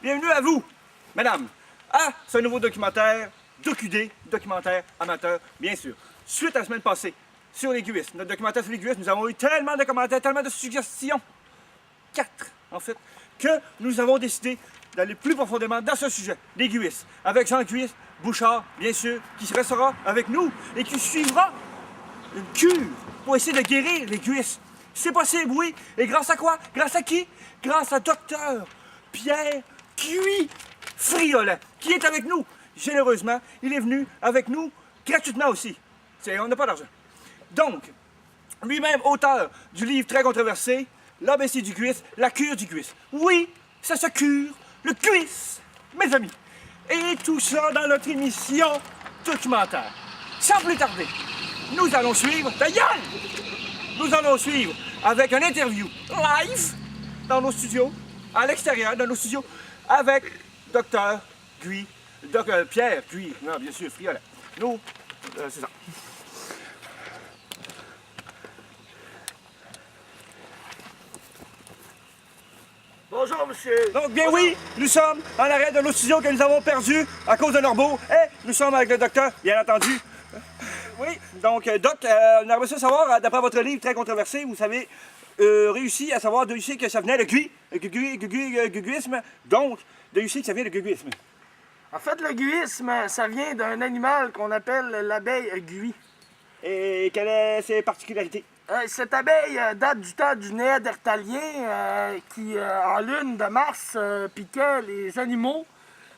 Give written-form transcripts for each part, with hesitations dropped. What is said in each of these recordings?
bienvenue à vous, madame, à ce nouveau documentaire, DocuD, documentaire amateur, bien sûr. Suite à la semaine passée, sur l'aiguïsme, notre documentaire sur l'aiguïsme, nous avons eu tellement de commentaires, tellement de suggestions, 4 en fait, que nous avons décidé d'aller plus profondément dans ce sujet, l'aiguïsme, avec Jean-Guy Bouchard, bien sûr, qui restera avec nous et qui suivra une cure pour essayer de guérir l'aiguïsme. C'est possible, oui. Et grâce à quoi? Grâce à qui? Grâce à Docteur Pierre Guy Friolet, qui est avec nous. Généreusement, il est venu avec nous gratuitement aussi. On n'a pas d'argent. Donc, lui-même auteur du livre très controversé, l'ABC du cuisse, la cure du cuisse. Oui, ça se cure, le cuisse, mes amis. Et tout ça dans notre émission documentaire. Sans plus tarder, nous allons suivre, d'ailleurs, nous allons suivre avec une interview live dans nos studios, à l'extérieur, dans nos studios, avec Dr. Guy, Pierre Guy, non, bien sûr, Friolet. Nous, c'est ça. Bonjour, monsieur. Donc, bien oui, nous sommes en arrêt de nos studios que nous avons perdus à cause de Norbeau. Et nous sommes avec le docteur, bien entendu. Oui, donc, Doc, on aimerait ça savoir, d'après votre livre très controversé, vous avez réussi à savoir d'où que ça venait le guguisme, donc d'où que ça vient le guguisme. En fait, le guisme, ça vient d'un animal qu'on appelle l'abeille guy. Et quelles sont ses particularités? Cette abeille date du temps du néandertalien qui, en lune de mars, piquait les animaux.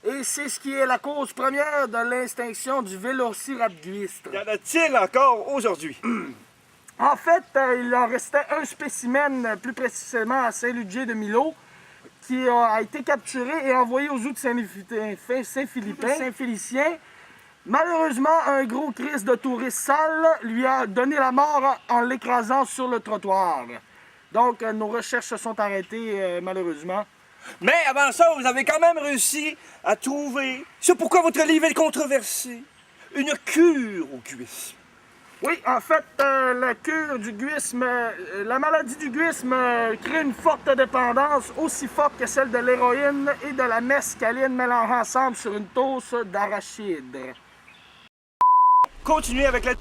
Et c'est ce qui est la cause première de l'extinction du vélociraptor. Y en a-t-il encore aujourd'hui? En fait, il en restait un spécimen, plus précisément à Saint-Ludger-de-Milo, qui a été capturé et envoyé aux zoos de Saint-Félicien. Malheureusement, un gros crise de touristes sales lui a donné la mort en l'écrasant sur le trottoir. Donc, nos recherches se sont arrêtées, malheureusement. Mais avant ça, vous avez quand même réussi à trouver, c'est pourquoi votre livre est controversé, une cure au guisme. Oui, en fait, la cure du guisme, la maladie du guisme crée une forte dépendance, aussi forte que celle de l'héroïne et de la mescaline mélangées ensemble sur une toast d'arachide. Continuez avec la...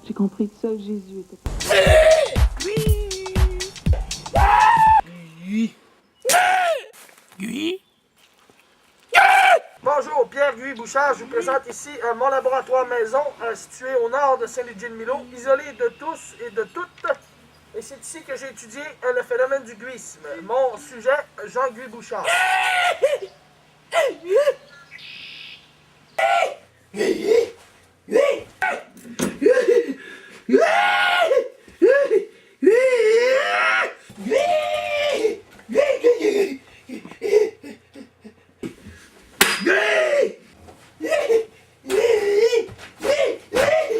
J'ai compris que seul Jésus était... Bonjour, Pierre Guy Bouchard, je vous présente ici mon laboratoire maison situé au nord de Saint-Ludger-de-Milo, isolé de tous et de toutes. Et c'est ici que j'ai étudié le phénomène du guisme. Mon sujet, Jean-Guy Bouchard.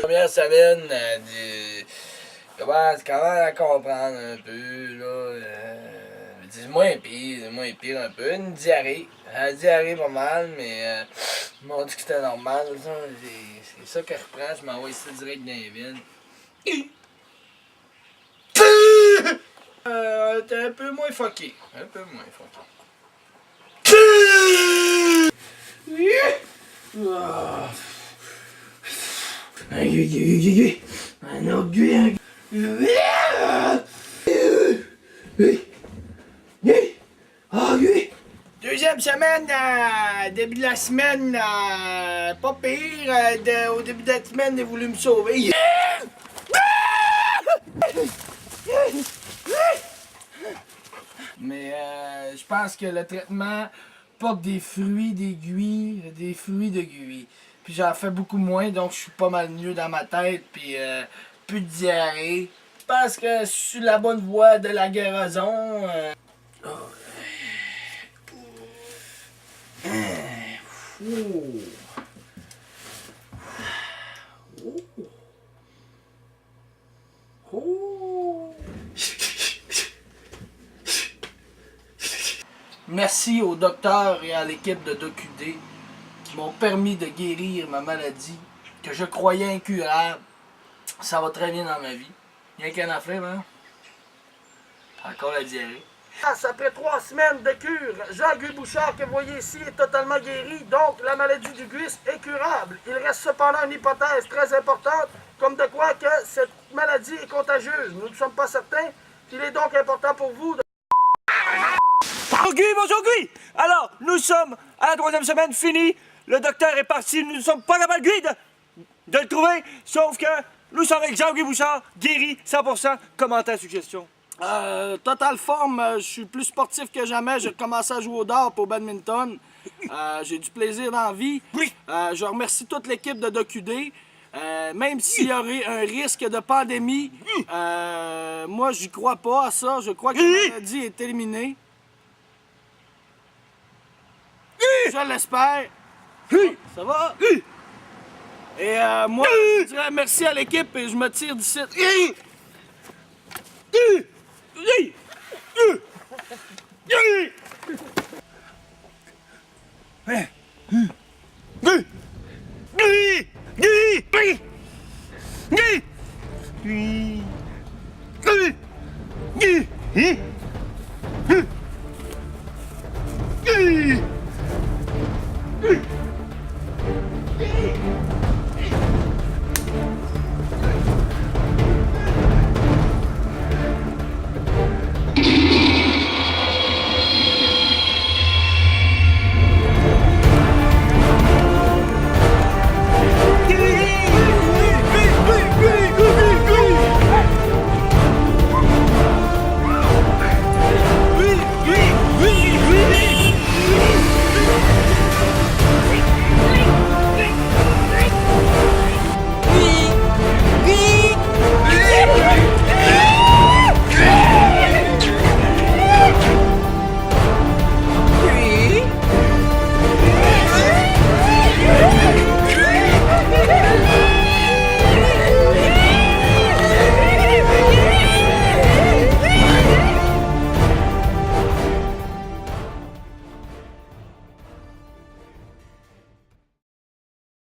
Première semaine, commence à comprendre un peu, là. C'est moins pire un peu. Une diarrhée. La diarrhée pas mal, mais ils m'ont dit que c'était normal. C'est ça que je reprends, je m'envoie ici direct dans les veines. T'es un peu moins fucké. Un peu moins fucké. Un autre guy, Deuxième semaine, début de la semaine, pas pire. Au début de la semaine, il a voulu me sauver. Mais je pense que le traitement porte des fruits d'aiguille, des fruits d'aiguille. Puis j'en fais beaucoup moins, donc je suis pas mal mieux dans ma tête, puis plus de diarrhée. Je pense que je suis la bonne voie de la guérison. Merci au docteur et à l'équipe de DocuD qui m'ont permis de guérir ma maladie que je croyais incurable. Ça va très bien dans ma vie. Rien qu'un affaire, hein? Encore la diarrhée. Après 3 semaines de cure, Jean-Guy Bouchard, que vous voyez ici, est totalement guéri, donc la maladie du GUIS est curable. Il reste cependant une hypothèse très importante, comme de quoi que cette maladie est contagieuse. Nous ne sommes pas certains. Il est donc important pour vous de... Bonjour Guy! Alors, nous sommes à la 3e semaine finie. Le docteur est parti. Nous ne sommes pas capables, Guy, de le trouver. Sauf que nous sommes avec Jean-Guy Bouchard, guéri, 100%. Commentaires, suggestions. Totale forme, je suis plus sportif que jamais. J'ai commencé à jouer au dard et au badminton. J'ai du plaisir dans la vie. Oui. Je remercie toute l'équipe de DocuD. Même s'il y aurait un risque de pandémie, moi, j'y crois pas à ça. Je crois que la maladie est éliminée. Je l'espère. Ça va? Et moi, je dirais merci à l'équipe et je me tire d'ici.